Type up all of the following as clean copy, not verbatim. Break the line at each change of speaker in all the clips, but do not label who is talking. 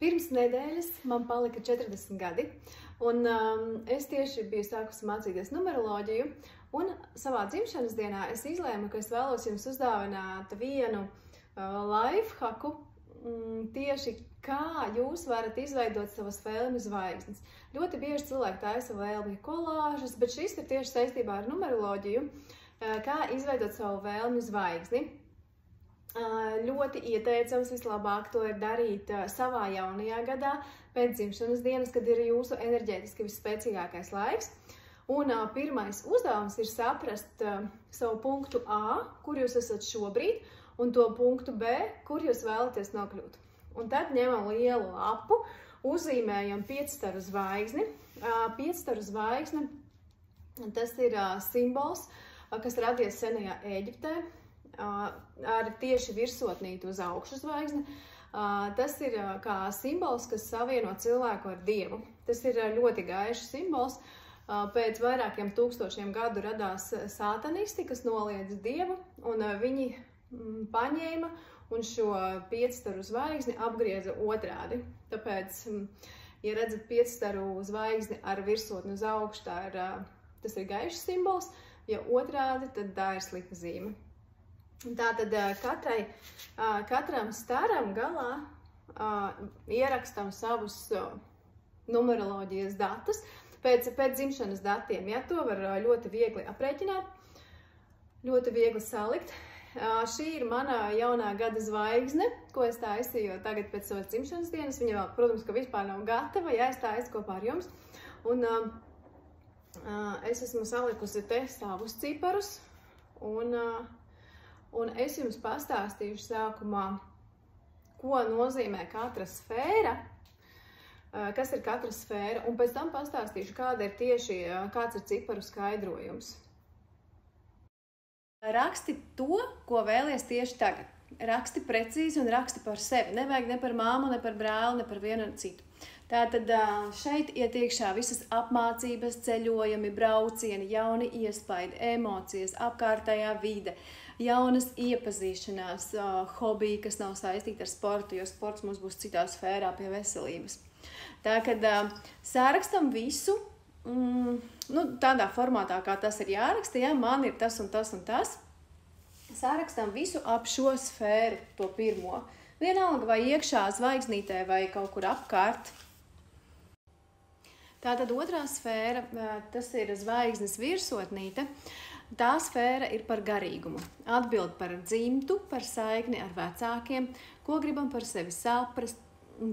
Pirms nedēļas man palika 40 gadi, un es tieši biju sākusi mācīties numeroloģiju, un savā dzimšanas dienā es izlēmu, ka es vēlos jums uzdāvināt vienu lifehacku, tieši kā jūs varat izveidot savas vēlmju zvaigznes. Ļoti bieži cilvēki taisa vēlmju kolāžas, bet šis ir tieši saistībā ar numeroloģiju, kā izveidot savu vēlmju zvaigzni. Ļoti ieteicams, vislabāk to ir darīt savā jaunajā gadā, pēc dzimšanas dienas, kad ir jūsu enerģētiski visspēcīgākais laiks. Un pirmais uzdevums ir saprast savu punktu A, kur jūs esat šobrīd, un to punktu B, kur jūs vēlaties nokļūt. Un tad ņemam lielu lapu, uzzīmējam piecstaru zvaigzni. Piecstaru zvaigzne, tas ir simbols, kas radies senajā Ēģiptē, ar tieši virsotnīti uz augšu zvaigzni. Tas ir kā simbols, kas savieno cilvēku ar Dievu. Tas ir ļoti gaišs simbols. Pēc vairākiem tūkstošiem gadu radās sātanisti, kas noliedza Dievu, un viņi paņēma un šo piecstaru zvaigzni apgrieza otrādi. Tāpēc, ja redzat piecstaru zvaigzni ar virsotni uz augšu, tas ir gaišs simbols, ja otrādi, tad tā ir slikta zīme. Tātad katram staram galā ierakstam savus numeroloģijas datus pēc dzimšanas datiem. Ja, to var ļoti viegli aprēķināt, ļoti viegli salikt. Šī ir mana jaunā gada zvaigzne, ko es taisīju tagad pēc savas dzimšanas dienas. Viņa vēl, protams, ka vispār nav gatava, ja es taisu kopā ar jums. Un es esmu salikusi te savus ciparus, un es jums pastāstīšu sākumā, ko nozīmē katra sfēra, kas ir katra sfēra, un pēc tam pastāstīšu, kāds ir ciparu skaidrojums. Raksti to, ko vēlies tieši tagad. Raksti precīzi un raksti par sevi. Nevajag ne par māmu, ne par brāli, ne par vienu un citu. Tātad šeit iet iekšā visas apmācības, ceļojumi, braucieni, jauni iespaidi, emocijas, apkārtējā vide, jaunas iepazīšanās, hobiji, kas nav saistīti ar sportu, jo sports mums būs citā sfērā pie veselības. Tā kad sārakstam visu, tādā formātā, kā tas ir jāraksta, ja man ir tas un tas un tas, sārakstam visu ap šo sfēru, to pirmo. Vienalga vai iekšā zvaigznītē vai kaut kur apkārt. Tātad otrā sfēra, tas ir zvaigznes virsotnīte. Tā sfēra ir par garīgumu. Atbild par dzimtu, par saikni ar vecākiem, ko gribam par sevi saprast,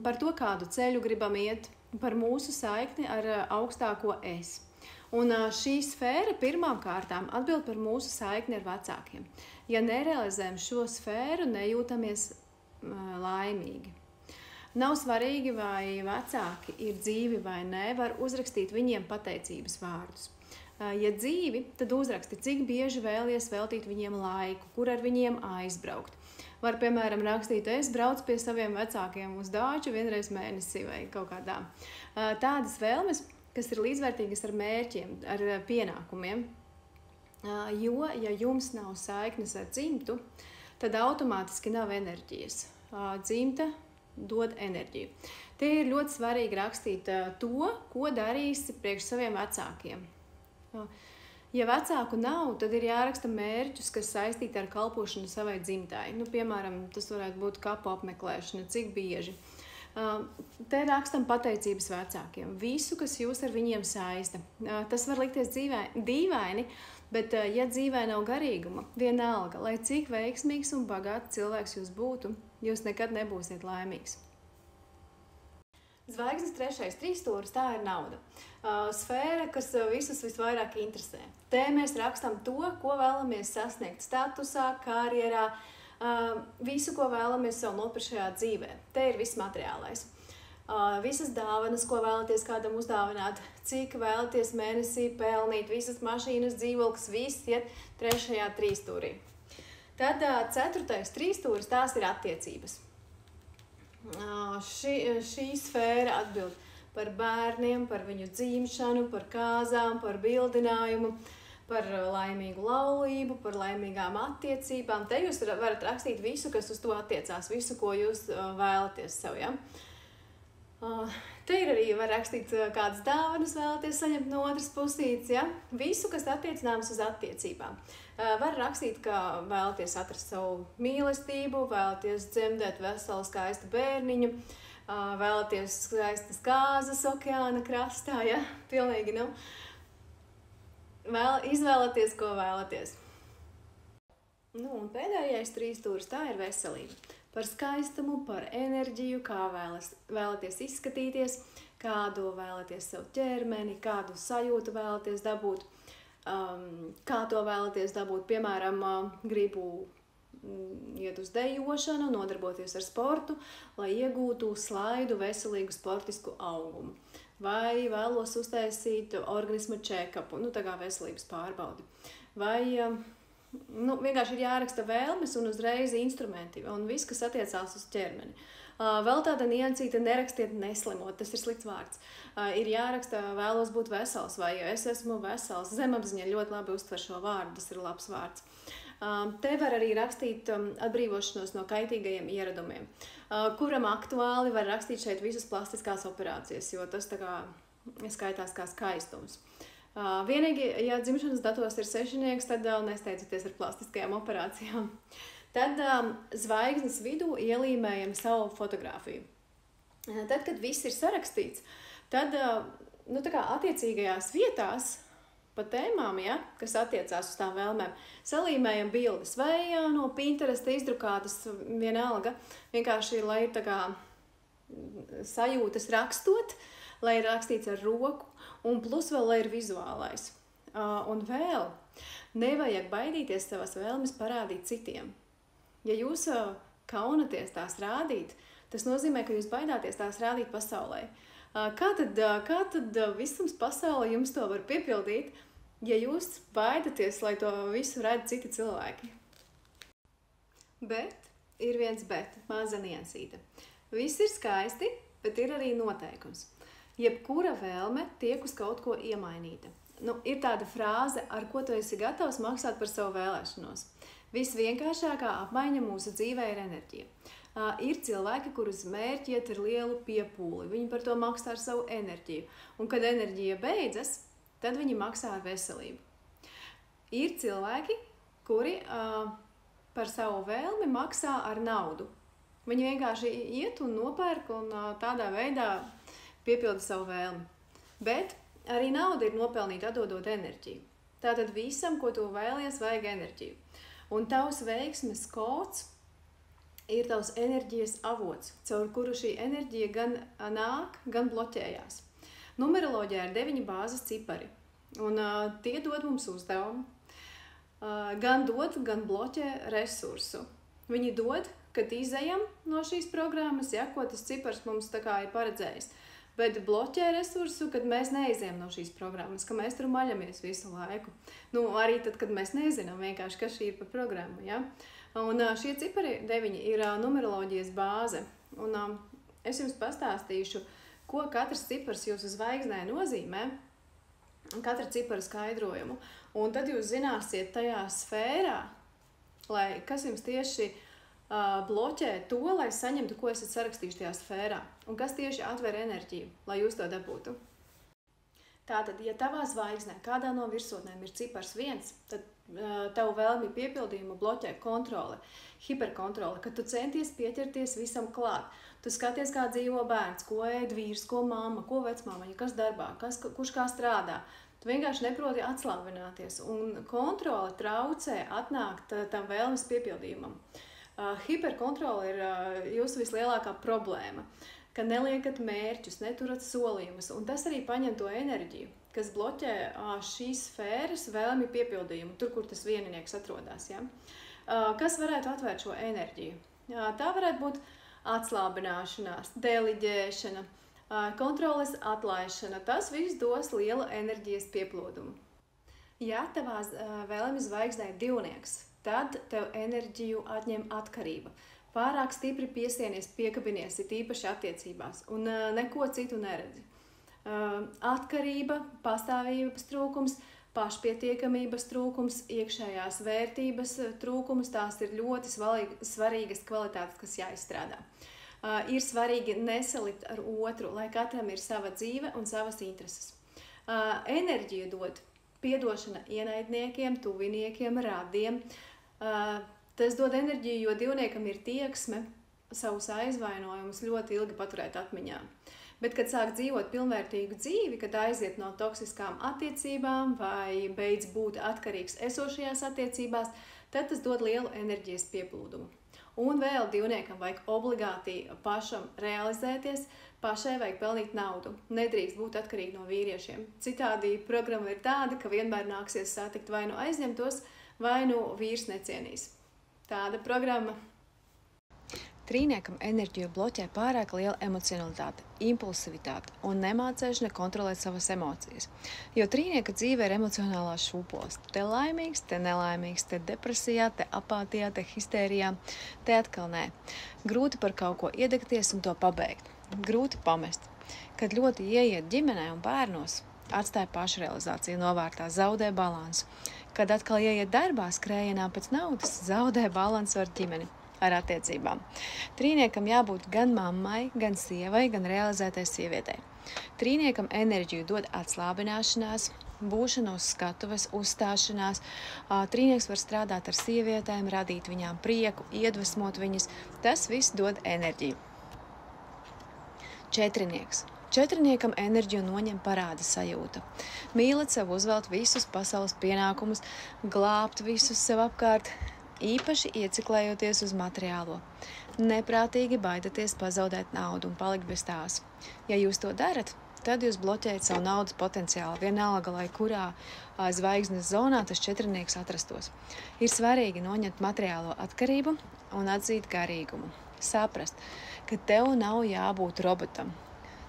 par to, kādu ceļu gribam iet, par mūsu saikni ar augstāko es. Un šī sfēra pirmām kārtām atbild par mūsu saikni ar vecākiem. Ja nerealizējam šo sfēru, nejūtamies laimīgi. Nav svarīgi, vai vecāki ir dzīvi vai nē, var uzrakstīt viņiem pateicības vārdus. Ja dzīvi, tad uzraksti, cik bieži vēlies veltīt viņiem laiku, kur ar viņiem aizbraukt. Var, piemēram, rakstīt, es braucu pie saviem vecākiem uz dāču vienreiz mēnesī vai kaut kādā. Tādas vēlmes, kas ir līdzvērtīgas ar mērķiem, ar pienākumiem. Jo, ja jums nav saiknes ar dzimtu, tad automātiski nav enerģijas. Dzimta dod enerģiju. Te ir ļoti svarīgi rakstīt to, ko darīsi priekš saviem vecākiem. Ja vecāku nav, tad ir jāraksta mērķus, kas saistīti ar kalpošanu savai dzimtai. Piemēram, tas varētu būt kapu apmeklēšana, cik bieži. Te rakstam pateicības vecākiem. Visu, kas jūs ar viņiem saista. Tas var likties dīvaini, bet ja dzīvē nav garīguma, vienalga, lai cik veiksmīgs un bagāts cilvēks jūs būtu, jūs nekad nebūsiet laimīgs. Zvaigznes trešais trīsstūris, tā ir nauda. Sfēra, kas visus visvairāk interesē. Te mēs rakstam to, ko vēlamies sasniegt statusā, karjerā, visu, ko vēlamies sev nopirkt šajā dzīvē. Te ir viss materiālais. Visas dāvanas, ko vēlaties kādam uzdāvināt, cik vēlaties mēnesī pelnīt, visas mašīnas, dzīvoklis, viss iet trešajā trīsstūrī. Tad ceturtais trīsstūris, tās ir attiecības. Šī sfēra atbild par bērniem, par viņu dzimšanu, par kāzām, par bildinājumu, par laimīgu laulību, par laimīgām attiecībām. Te jūs varat rakstīt visu, kas uz to attiecās, visu, ko jūs vēlaties sev. Ja? Te ir arī var rakstīt, kādas dāvanas vēlaties saņemt no otras pusītes, ja? Visu, kas attiecināms uz attiecībām. Var rakstīt, ka vēlaties atrast savu mīlestību, vēlaties dzemdēt veselu skaistu bērniņu, vēlaties skaistas kāzas okeāna krastā, ja? Pilnīgi, nu, izvēlaties, ko vēlaties. Nu, un pēdējais 3 stūris, tā ir veselība. Par skaistumu, par enerģiju, kā vēlaties izskatīties, kādu vēlaties sev ķermeni, kādu sajūtu vēlaties dabūt, kā to vēlaties dabūt. Piemēram, gribu iet uz dejošanu, nodarboties ar sportu, lai iegūtu slaidu, veselīgu sportisku augumu. Vai vēlos uztaisīt organisma check-upu, nu tā kā veselības pārbaudi. Vai vienkārši ir jāraksta vēlmes un uzreiz instrumenti un viss, kas attiecās uz ķermeni. Vēl tāda niansīta, nerakstiet neslimot, tas ir slikts vārds. Ir jāraksta vēlos būt vesels vai es esmu vesels. Zemapziņa ļoti labi uztver šo vārdu, tas ir labs vārds. Te var arī rakstīt atbrīvošanos no kaitīgajiem ieradumiem. Kuram aktuāli var rakstīt šeit visas plastiskās operācijas, jo tas tā kā skaitās kā skaistums. Vienīgi, ja dzimšanas datos ir 6, tad nesteidzieties ar plastiskajām operācijām. Tad zvaigznes vidū ielīmējam savu fotogrāfiju. Tad, kad viss ir sarakstīts, tad tā kā attiecīgajās vietās pa tēmām, ja, kas attiecās uz tām vēlmēm, salīmējam bildes vai no Pinteresta izdrukātas vienalga, vienkārši, lai ir tā kā sajūtas rakstot, lai ir rakstīts ar roku, un plus vēl, lai ir vizuālais. Un vēl nevajag baidīties savas vēlmes parādīt citiem. Ja jūs kaunaties tās rādīt, tas nozīmē, ka jūs baidāties tās rādīt pasaulē. Kā tad visums pasaule jums to var piepildīt, ja jūs baidaties, lai to visu redz citi cilvēki? Bet ir viens bet, maza niansīte. Viss ir skaisti, bet ir arī noteikums. Jebkura vēlme tiek uz kaut ko iemainīta. Ir tāda frāze, ar ko tu esi gatavs maksāt par savu vēlēšanos. Visvienkāršākā apmaiņa mūsu dzīvē ir enerģija. Ir cilvēki, kurus mērķi iet ar lielu piepūli. Viņi par to maksā ar savu enerģiju. Un kad enerģija beidzas, tad viņi maksā ar veselību. Ir cilvēki, kuri par savu vēlmi maksā ar naudu. Viņi vienkārši iet un nopērk un tādā veidā piepilda savu vēlmi. Bet arī nauda ir nopelnīta atdodot enerģiju. Tātad visam, ko tu vēlies, vajag enerģiju. Un tavs veiksmes kods ir tavs enerģijas avots, caur kuru šī enerģija gan nāk, gan bloķējās. Numeroloģijā ir 9 bāzes cipari, un tie dod mums uzdevumu. Gan dod, gan bloķē resursu. Viņi dod, kad izejam no šīs programmas, ja, ko tas cipars mums tā kā ir paredzējis. Bet bloķē resursu, kad mēs neizējam no šīs programmas, ka mēs tur maļamies visu laiku. Arī tad, kad mēs nezinām vienkārši, kas šī ir par programmu. Ja? Un šie cipari 9 ir numeroloģijas bāze. Un es jums pastāstīšu, ko katrs cipars jūsu zvaigznē nozīmē, katra cipara skaidrojumu. Un tad jūs zināsiet tajā sfērā, kas jums tieši bloķē to, lai saņemtu, ko esat sarakstījuši tajā sfērā. Un kas tieši atver enerģiju, lai jūs to dabūtu. Tātad, ja tavā zvaigznē kādā no virsotnēm ir cipars 1, tad tavu vēlmi piepildījumu bloķē kontrole, hiperkontrole, kad tu centies pieķerties visam klāt. Tu skaties, kā dzīvo bērns, ko ēd vīrs, ko mamma, ko vecmāmiņa, kas darbā, kurš kā strādā. Tu vienkārši neproti atslābināties, un kontrole traucē atnākt tam vēlmes piepildījumam. Hiperkontrola ir jūsu vislielākā problēma, ka neliekat mērķus, neturat solījumus, un tas arī paņem to enerģiju, kas bloķē šīs sfēras vēlmi piepildījumu, tur, kur tas vieninieks atrodas. Ja? Kas varētu atvērt šo enerģiju? Tā varētu būt atslābināšanās, deliģēšana, kontroles atlaišana. Tas viss dos lielu enerģijas pieplūdumu. Ja tavā vēlmi zvaigznē ir 2, tad tev enerģiju atņem atkarība. Pārāk stipri piesienies, piekabinies, ir īpaši attiecībās, un neko citu neredzi. Atkarība, pastāvības trūkums, pašpietiekamības trūkums, iekšējās vērtības trūkums, tās ir ļoti svarīgas kvalitātes, kas jāizstrādā. Ir svarīgi nesalikt ar otru, lai katram ir sava dzīve un savas intereses. Enerģiju dod piedošana ienaidniekiem, tuviniekiem, radiem. Tas dod enerģiju, jo divniekam ir tieksme savus aizvainojumus ļoti ilgi paturēt atmiņā. Bet, kad sāk dzīvot pilnvērtīgu dzīvi, kad aiziet no toksiskām attiecībām vai beidz būt atkarīgs esošajās attiecībās, tad tas dod lielu enerģijas pieplūdumu. Un vēl divniekam vajag obligāti pašam realizēties, pašai vajag pelnīt naudu. Nedrīkst būt atkarīgi no vīriešiem. Citādi programma ir tāda, ka vienmēr nāksies satikt vai nu aizņemtos, vai nu vīrs necienīs. Tāda programma. Trīniekam enerģiju bloķē pārāk liela emocionalitāte, impulsivitāte un nemācēšana kontrolēt savas emocijas. Jo trīnieka dzīve ir emocionālās šūpoles. Te laimīgs, te nelaimīgs, te depresijā, te apātijā, te histērijā, te atkal nē. Grūti par kaut ko iedegties un to pabeigt. Grūti pamest. Kad ļoti ieiet ģimenē un bērnos, atstāja pašrealizāciju novārtā, zaudē balansu. Kad atkal ieiet darbā, skrējienā pēc naudas, zaudē balansu ar ģimeni. Ar attiecībām. Trīniekam jābūt gan mammai, gan sievai, gan realizētai sievietei. Trīniekam enerģiju dod atslābināšanās, būšana uz skatuves, uzstāšanās. Trīnieks var strādāt ar sievietēm, radīt viņām prieku, iedvesmot viņas. Tas viss dod enerģiju. Četrinieks. Četriniekam enerģiju noņem parāda sajūta. Mīlat sev uzvelt visus pasaules pienākumus, glābt visus sev apkārt, īpaši ieciklējoties uz materiālo. Neprātīgi baidaties pazaudēt naudu un palikt bez tās. Ja jūs to darat, tad jūs bloķējat savu naudas potenciālu, vienalga, lai kurā zvaigznes zonā tas četrinieks atrastos. Ir svarīgi noņemt materiālo atkarību un atzīt garīgumu. Saprast, ka tev nav jābūt robotam.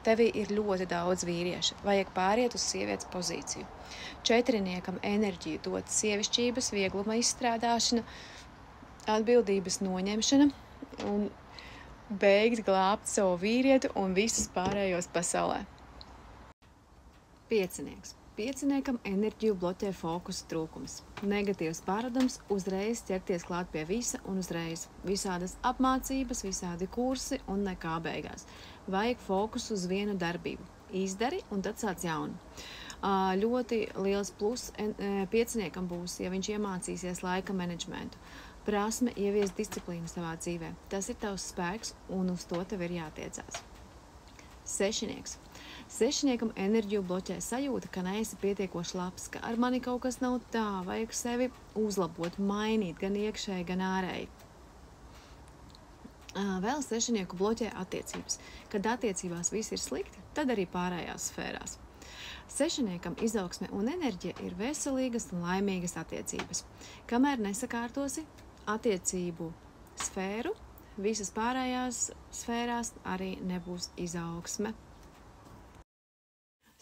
Tevī ir ļoti daudz vīriešu, vajag pāriet uz sievietes pozīciju. Četriniekam enerģiju dod sievišķības, viegluma izstrādāšana, atbildības noņemšana un beigt glābt savu vīrietu un visus pārējos pasaulē. Piecinieks. Pieciniekam enerģiju bloķē fokusa trūkums. Negatīvs pārādums uzreiz ķerties klāt pie visa un uzreiz. Visādas apmācības, visādi kursi un nekā beigās. Vajag fokusu uz vienu darbību. Izdari un tad sāc jaunu. Ļoti liels plus pieciniekam būs, ja viņš iemācīsies laika menedžmentu. Prasme ieviest disciplīnu savā dzīvē. Tas ir tavs spēks un uz to tev ir jātiecās. Sešinieks. Sešiniekam enerģiju bloķē sajūta, ka neesi pietiekoši labs, ka ar mani kaut kas nav tā, vajag sevi uzlabot, mainīt gan iekšēji, gan ārēji. Vēl sešinieku bloķē attiecības. Kad attiecībās viss ir slikti, tad arī pārējās sfērās. Sešiniekam izaugsme un enerģija ir veselīgas un laimīgas attiecības. Kamēr nesakārtosi attiecību sfēru, visas pārējās sfērās arī nebūs izaugsme.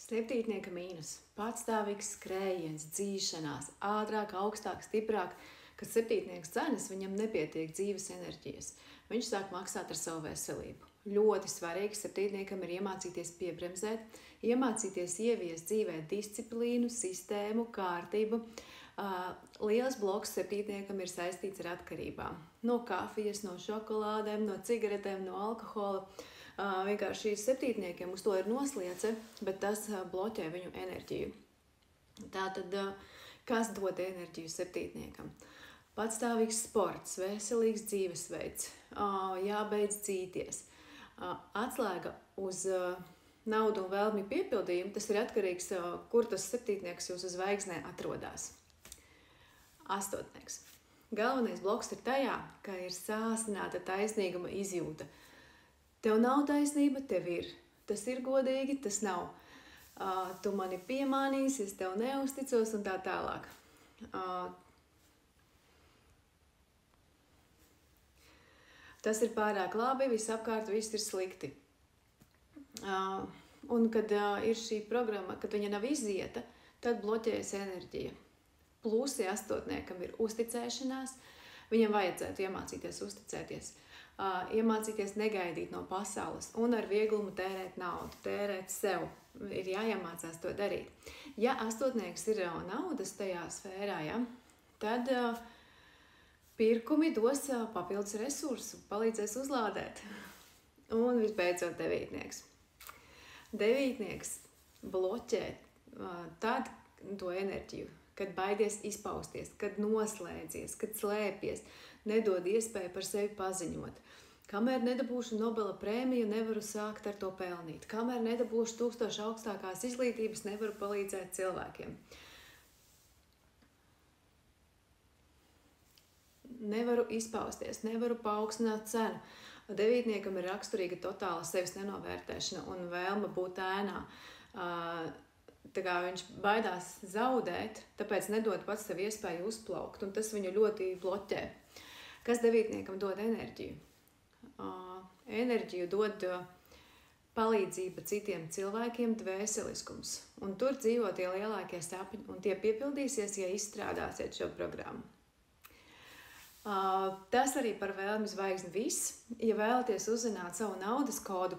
Septītnieka mīnus. Patstāvīgs skrējiens, dzīšanās, ātrāk, augstāk, stiprāk. Kad septītnieks cenas, viņam nepietiek dzīves enerģijas. Viņš sāk maksāt ar savu veselību. Ļoti svarīgi septītniekam ir iemācīties piebremzēt, iemācīties ieviest dzīvē disciplīnu, sistēmu, kārtību. Liels bloks septītniekam ir saistīts ar atkarībām. No kafijas, no šokolādēm, no cigaretēm, no alkohola. Vienkārši septītniekiem uz to ir nosliece, bet tas bloķē viņu enerģiju. Tātad, kas dod enerģiju septītniekam? Patstāvīgs sports, veselīgs dzīvesveids, jābeidz cīties. Atslēga uz naudu un vēlmi piepildījumu, tas ir atkarīgs, kur tas septītnieks jūsu zvaigznē atrodas. Astotnieks. Galvenais bloks ir tajā, ka ir sāsināta taisnīguma izjūta. Tev nav taisnība, tev ir. Tas ir godīgi, tas nav. Tu mani piemānīsi, es tev neusticos un tā tālāk. Tas ir pārāk labi, visapkārt viss ir slikti. Un kad ir šī programma, kad viņa nav izieta, tad bloķējas enerģija. Plusi astotniekam ir uzticēšanās, viņam vajadzētu iemācīties uzticēties. Iemācīties negaidīt no pasaules un ar vieglumu tērēt naudu, tērēt sev. Ir jāiemācās to darīt. Ja astotnieks ir naudas tajā sfērā, tad pirkumi dos papildus resursu, palīdzēs uzlādēt. Un visbeidzot devītnieks. Devītnieks bloķē tad to enerģiju, kad baidies izpausties, kad noslēdzies, kad slēpies, nedod iespēju par sevi paziņot. Kamēr nedabūšu Nobela prēmiju, nevaru sākt ar to pelnīt. Kamēr nedabūšu 1000 augstākās izglītības, nevaru palīdzēt cilvēkiem. Nevaru izpausties, nevaru paaugstināt cenu. Devītniekam ir raksturīga totāla sevis nenovērtēšana un vēlme būt ēnā. Tā kā viņš baidās zaudēt, tāpēc nedod pats sev iespēju uzplaukt, un tas viņu ļoti bloķē. Kas devītniekam dod enerģiju? Enerģiju dod palīdzība citiem cilvēkiem, dvēseliskums. Un tur dzīvo tie lielākie sapņi, un tie piepildīsies, ja izstrādāsiet šo programmu. Tas arī par vēlmi zvaigzni viss. Ja vēlaties uzzināt savu naudas kodu,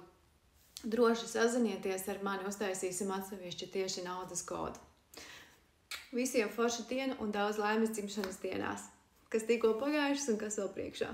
droši sazinieties ar mani, uztaisīsim atsevišķi tieši naudas kodu. Visiem forša diena un daudz laimes dzimšanas dienās, kas tikko pagājušas un kas vēl priekšā.